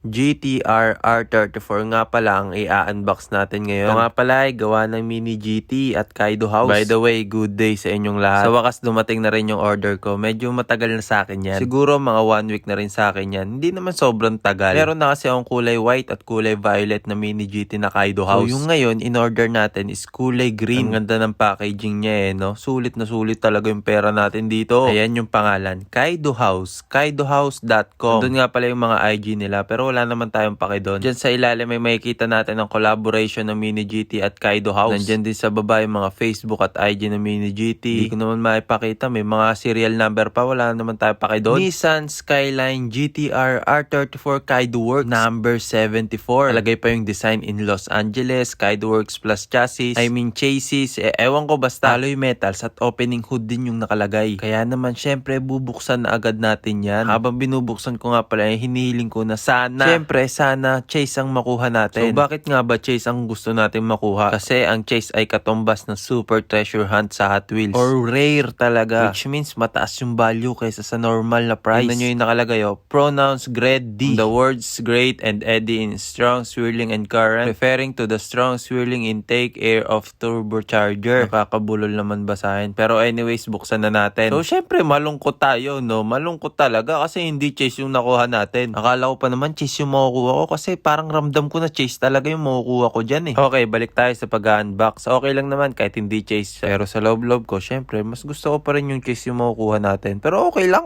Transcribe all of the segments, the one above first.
GTR R34 nga pala ang i-unbox natin ngayon. Ito nga pala ay gawa ng Mini GT at Kaido House. By the way, good day sa inyong lahat. Sa wakas dumating na rin yung order ko. Medyo matagal na sa akin yan. Siguro mga 1 week na rin sa akin yan. Hindi naman sobrang tagal. Meron na kasi akong kulay white at kulay violet na Mini GT na Kaido House. So yung ngayon, in-order natin is kulay green. Ang ganda ng packaging niya no? Sulit na sulit talaga yung pera natin dito. Ayan yung pangalan. Kaido House. KaidoHouse.com. Doon nga pala yung mga IG nila. Pero wala naman tayong pake doon. Diyan sa ilalim may makikita natin ang collaboration ng Mini GT at Kaido House. Nandyan din sa baba yung mga Facebook at IG ng Mini GT. Hindi ko naman maipakita. May mga serial number pa. Wala naman tayong pake doon. Nissan Skyline GTR R34 Kaido Works number 74. Talagay pa yung design in Los Angeles. Kaido Works plus chassis. Chassis. Ewan ko basta. Alloy metals at opening hood din yung nakalagay. Kaya naman syempre bubuksan na agad natin yan. Habang binubuksan ko nga pala hinihiling ko na Siyempre, sana chase ang makuha natin. So, bakit nga ba chase ang gusto natin makuha? Kasi ang chase ay katumbas ng super treasure hunt sa Hot Wheels. Or rare talaga. Which means mataas yung value kaysa sa normal na price. Tingnan nyo yung nakalagay Pronouns grade D. The words great and eddy in strong swirling and current. Referring to the strong swirling intake air of turbocharger. Nakakabulol naman basahin. Pero anyways, buksan na natin. So, syempre, malungkot tayo, no? Malungkot talaga kasi hindi chase yung nakuha natin. Akala ko pa naman chase yung makukuha ko kasi parang ramdam ko na chase talaga yung makukuha ko dyan eh. Okay, balik tayo sa pag-unbox. Okay lang naman kahit hindi chase. Pero sa loob-loob ko, syempre, mas gusto ko pa rin yung chase yung makukuha natin. Pero okay lang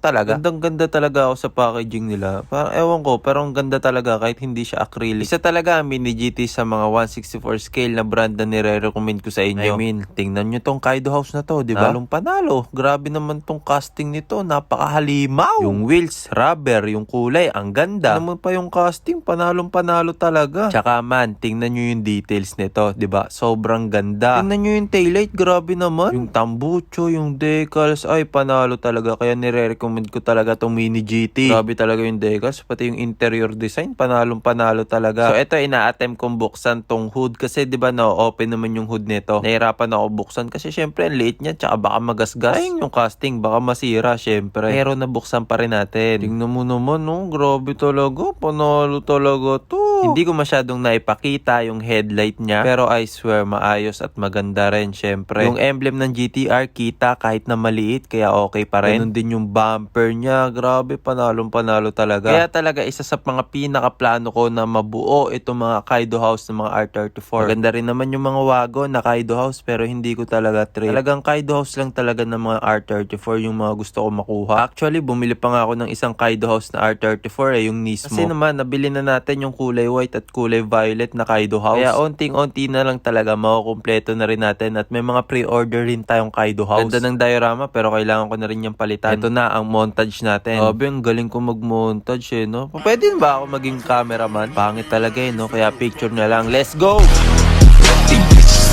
talaga. Gandang-ganda talaga ako sa packaging nila. Parang ewan ko, pero ang ganda talaga kahit hindi siya acrylic. Isa talaga ang Mini GT sa mga 1/64 scale na brand na nire-recommend ko sa inyo. I mean, tingnan nyo tong Kaido House na to, di ba? Palong panalo. Grabe naman tong casting nito. Napakahalimaw. Yung wheels, rubber, yung kulay, ang ganda. Naman pa yung casting, panalong-panalo talaga. Tsaka man, tingnan nyo yung details nito, 'di ba? Sobrang ganda. Tingnan nyo yung taillight, grabe naman. Yung tambucho, yung decals, ay panalo talaga. Kaya nire-recommend ko talaga tong Mini GT. Grabe talaga yung decals, pati yung interior design, panalong-panalo talaga. So ito, ina-attempt kong buksan tong hood kasi 'di ba na-open naman yung hood nito. Nahirapan ako buksan kasi syempre ang liit niya, tsaka baka magasgas. Ay, yung casting, baka masira syempre. Pero nabuksan pa rin natin. Tingnan mo naman, no? Grabe talaga. Panalo talaga to. Hindi ko masyadong naipakita yung headlight niya. Pero I swear, maayos at maganda rin syempre. Yung emblem ng GTR kita kahit na maliit. Kaya okay pa rin. Ganun din yung bumper niya. Grabe, panalo talaga. Kaya talaga isa sa mga pinakaplano ko na mabuo itong mga Kaido House ng mga R34. Maganda rin naman yung mga wagon na Kaido House pero hindi ko talaga trip. Talagang Kaido House lang talaga ng mga R34 yung mga gusto ko makuha. Actually, bumili pa nga ako ng isang Kaido House na R34 yung Nismo. Kasi naman, nabili na natin yung kulay white at kulay violet na Kaido House. Kaya onting-onti na lang talaga makukumpleto na rin natin at may mga pre-order rin tayong Kaido House. Ganda ng diorama pero kailangan ko na rin yung palitan. Ito na ang montage natin. Sabi, ang galing ko mag-montage no? Pwede ba ako maging cameraman? Pangit talaga no? Kaya picture na lang. Let's go!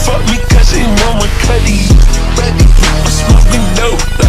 Fuck me cause they know my cutty. I'm smoking dope.